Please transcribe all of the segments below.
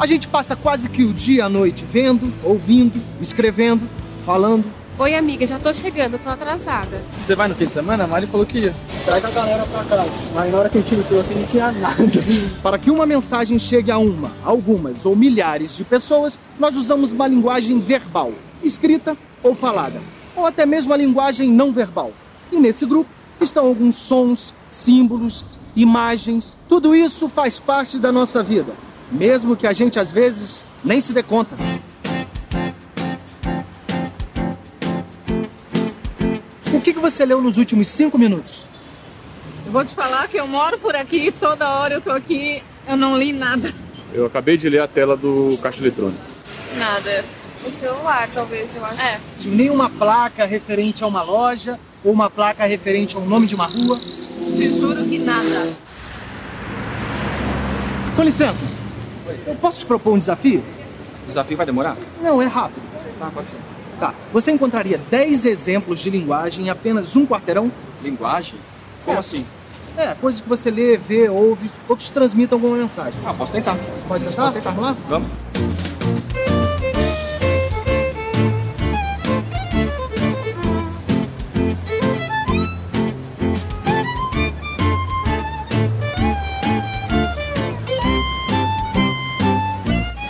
A gente passa quase que o dia e a noite vendo, ouvindo, escrevendo, falando. Oi, amiga, já tô chegando, tô atrasada. Você vai no fim de semana? A Mari falou que ia. Traz a galera pra cá. Mas na hora que a gente me trouxe, não tinha nada. Para que uma mensagem chegue a uma, algumas ou milhares de pessoas, nós usamos uma linguagem verbal, escrita ou falada, ou até mesmo a linguagem não verbal. E nesse grupo estão alguns sons, símbolos, imagens. Tudo isso faz parte da nossa vida, mesmo que a gente às vezes nem se dê conta. O que você leu nos últimos 5 minutos? Eu vou te falar que eu moro por aqui, toda hora eu tô aqui, eu não li nada. Eu acabei de ler a tela do caixa eletrônico. Nada. O celular, talvez, eu acho. Nenhuma placa referente a uma loja ou uma placa referente ao nome de uma rua? Te juro que nada. Com licença, eu posso te propor um desafio? O desafio vai demorar? Não, é rápido. Tá, pode ser. Tá, você encontraria 10 exemplos de linguagem em apenas um quarteirão? Linguagem? Como assim? Coisas que você lê, vê, ouve, ou que te transmitam alguma mensagem. Posso tentar. Pode tentar? Posso tentar. Vamos lá? Vamos.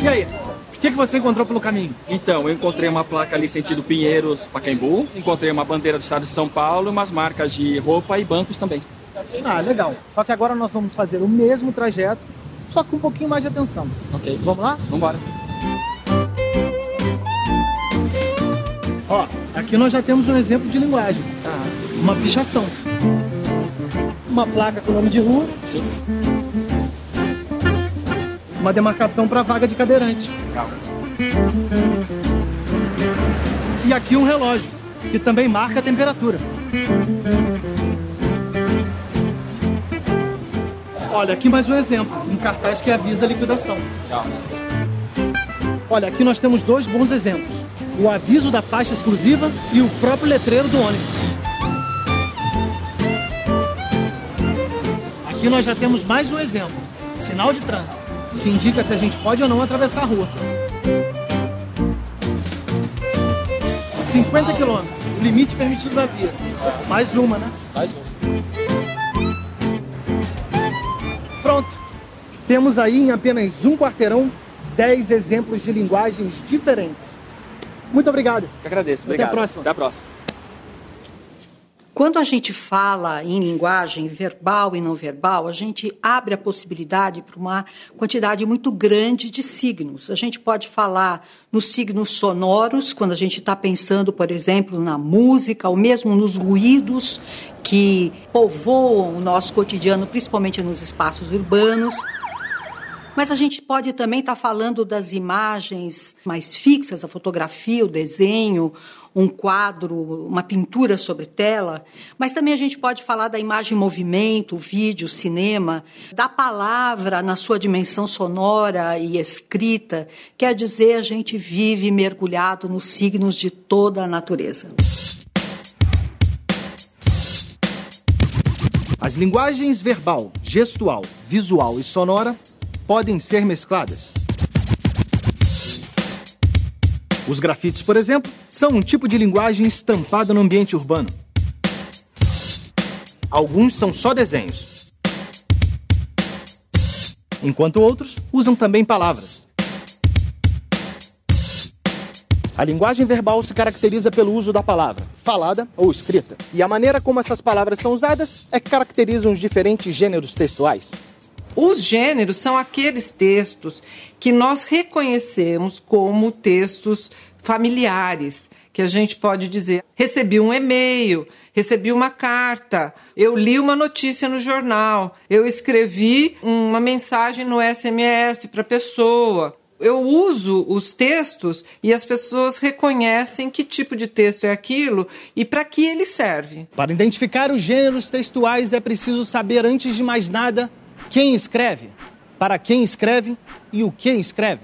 E aí? O que você encontrou pelo caminho? Então, eu encontrei uma placa ali sentido Pinheiros, Pacaembu. Encontrei uma bandeira do estado de São Paulo, umas marcas de roupa e bancos também. Ah, legal. Só que agora nós vamos fazer o mesmo trajeto, só com um pouquinho mais de atenção. Ok. Vamos lá? Vamos embora. Ó, aqui nós já temos um exemplo de linguagem. Uma pichação. Uma placa com nome de rua. Sim. Uma demarcação para vaga de cadeirante. Legal. E aqui um relógio, que também marca a temperatura. Olha, aqui mais um exemplo, um cartaz que avisa a liquidação. Legal. Olha, aqui nós temos 2 bons exemplos. O aviso da faixa exclusiva e o próprio letreiro do ônibus. Aqui nós já temos mais um exemplo, sinal de trânsito, que indica se a gente pode ou não atravessar a rua. 50 quilômetros, o limite permitido da via. Mais uma, né? Mais um. Pronto. Temos aí em apenas um quarteirão 10 exemplos de linguagens diferentes. Muito obrigado. Eu agradeço. Obrigado. Até a próxima. Até a próxima. Quando a gente fala em linguagem verbal e não verbal, a gente abre a possibilidade para uma quantidade muito grande de signos. A gente pode falar nos signos sonoros, quando a gente está pensando, por exemplo, na música, ou mesmo nos ruídos que povoam o nosso cotidiano, principalmente nos espaços urbanos. Mas a gente pode também estar falando das imagens mais fixas, a fotografia, o desenho, um quadro, uma pintura sobre tela. Mas também a gente pode falar da imagem em movimento, o vídeo, o cinema, da palavra na sua dimensão sonora e escrita. Quer dizer, a gente vive mergulhado nos signos de toda a natureza. As linguagens verbal, gestual, visual e sonora podem ser mescladas. Os grafites, por exemplo, são um tipo de linguagem estampada no ambiente urbano. Alguns são só desenhos, enquanto outros usam também palavras. A linguagem verbal se caracteriza pelo uso da palavra, falada ou escrita. E a maneira como essas palavras são usadas é que caracterizam os diferentes gêneros textuais. Os gêneros são aqueles textos que nós reconhecemos como textos familiares, que a gente pode dizer, recebi um e-mail, recebi uma carta, eu li uma notícia no jornal, eu escrevi uma mensagem no SMS para a pessoa. Eu uso os textos e as pessoas reconhecem que tipo de texto é aquilo e para que ele serve. Para identificar os gêneros textuais é preciso saber, antes de mais nada, quem escreve, para quem escreve e o que escreve.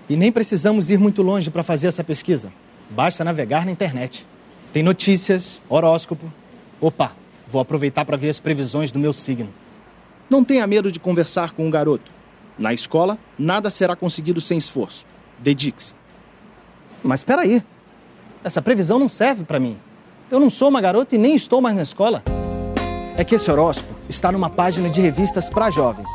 E nem precisamos ir muito longe para fazer essa pesquisa. Basta navegar na internet. Tem notícias, horóscopo. Opa, vou aproveitar para ver as previsões do meu signo. Não tenha medo de conversar com um garoto. Na escola, nada será conseguido sem esforço. Dedique-se. Mas espera aí. Essa previsão não serve para mim. Eu não sou uma garota e nem estou mais na escola. É que esse horóscopo está numa página de revistas para jovens.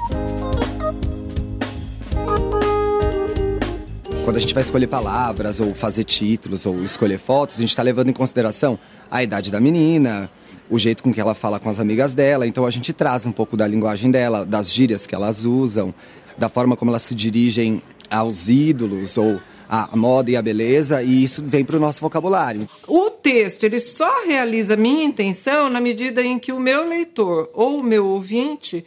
Quando a gente vai escolher palavras, ou fazer títulos, ou escolher fotos, a gente está levando em consideração a idade da menina, o jeito com que ela fala com as amigas dela. Então a gente traz um pouco da linguagem dela, das gírias que elas usam, da forma como elas se dirigem aos ídolos, ou a moda e a beleza, e isso vem para o nosso vocabulário. O texto, ele só realiza a minha intenção na medida em que o meu leitor ou o meu ouvinte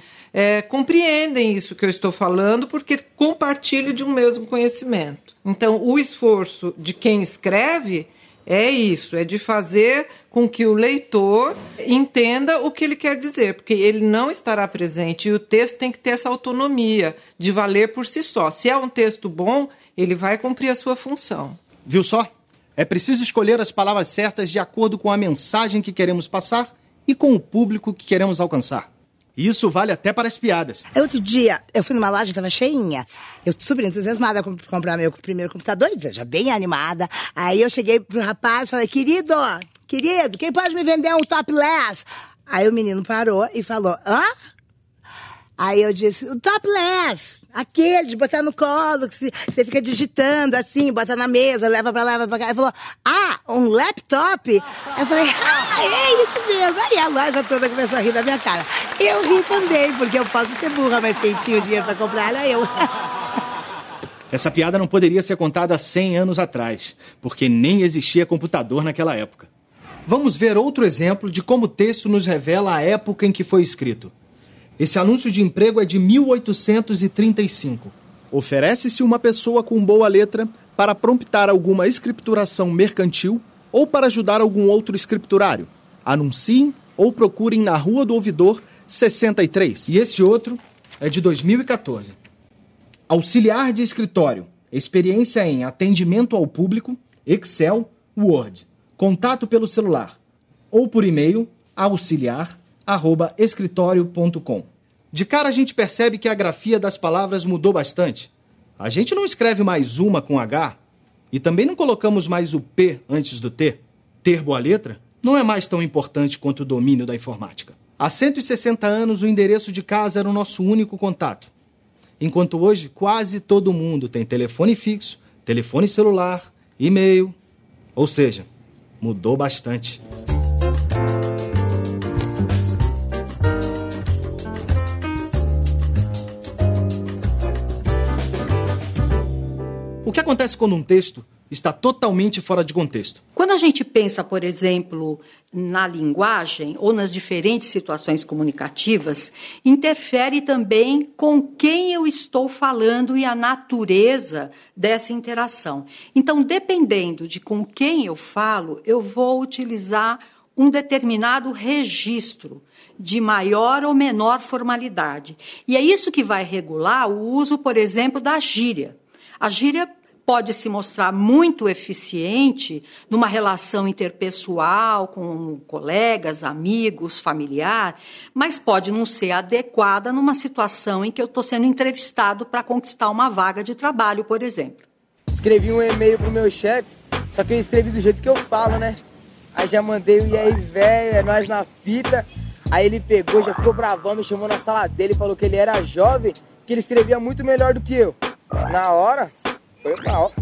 compreendem isso que eu estou falando, porque compartilham de um mesmo conhecimento. Então, o esforço de quem escreve é isso, é de fazer com que o leitor entenda o que ele quer dizer, porque ele não estará presente e o texto tem que ter essa autonomia de valer por si só. Se é um texto bom, ele vai cumprir a sua função. Viu só? É preciso escolher as palavras certas de acordo com a mensagem que queremos passar e com o público que queremos alcançar. E isso vale até para as piadas. Outro dia, eu fui numa loja, estava cheinha. Eu super entusiasmada com comprar meu primeiro computador, já bem animada. Aí eu cheguei pro rapaz e falei, querido, quem pode me vender um topless? Aí o menino parou e falou, hã? Aí eu disse, o topless, aquele de botar no colo, que você fica digitando assim, bota na mesa, leva pra lá, leva pra cá. Ele falou, um laptop? Eu falei, é isso mesmo. Aí a loja toda começou a rir da minha cara. Eu ri também, porque eu posso ser burra, mas quem tinha o dinheiro pra comprar era eu. Essa piada não poderia ser contada há 100 anos atrás, porque nem existia computador naquela época. Vamos ver outro exemplo de como o texto nos revela a época em que foi escrito. Esse anúncio de emprego é de 1835. Oferece-se uma pessoa com boa letra para promptar alguma escrituração mercantil ou para ajudar algum outro escriturário. Anunciem ou procurem na Rua do Ouvidor 63. E esse outro é de 2014. Auxiliar de escritório. Experiência em atendimento ao público, Excel, Word. Contato pelo celular ou por e-mail auxiliar@escritório.com. De cara a gente percebe que a grafia das palavras mudou bastante. A gente não escreve mais uma com H e também não colocamos mais o P antes do T. Ter boa letra não é mais tão importante quanto o domínio da informática. Há 160 anos o endereço de casa era o nosso único contato. Enquanto hoje quase todo mundo tem telefone fixo, telefone celular, e-mail. Ou seja, mudou bastante. O que acontece quando um texto está totalmente fora de contexto? Quando a gente pensa, por exemplo, na linguagem ou nas diferentes situações comunicativas, interfere também com quem eu estou falando e a natureza dessa interação. Então, dependendo de com quem eu falo, eu vou utilizar um determinado registro de maior ou menor formalidade. E é isso que vai regular o uso, por exemplo, da gíria. A gíria pode se mostrar muito eficiente numa relação interpessoal com colegas, amigos, familiar, mas pode não ser adequada numa situação em que eu estou sendo entrevistado para conquistar uma vaga de trabalho, por exemplo. Escrevi um e-mail pro meu chefe, só que eu escrevi do jeito que eu falo, né? Aí já mandei o e aí, velho, é nós na fita. Aí ele pegou, já ficou bravão, me chamou na sala dele, falou que ele era jovem, que ele escrevia muito melhor do que eu. Na hora... Foi mal.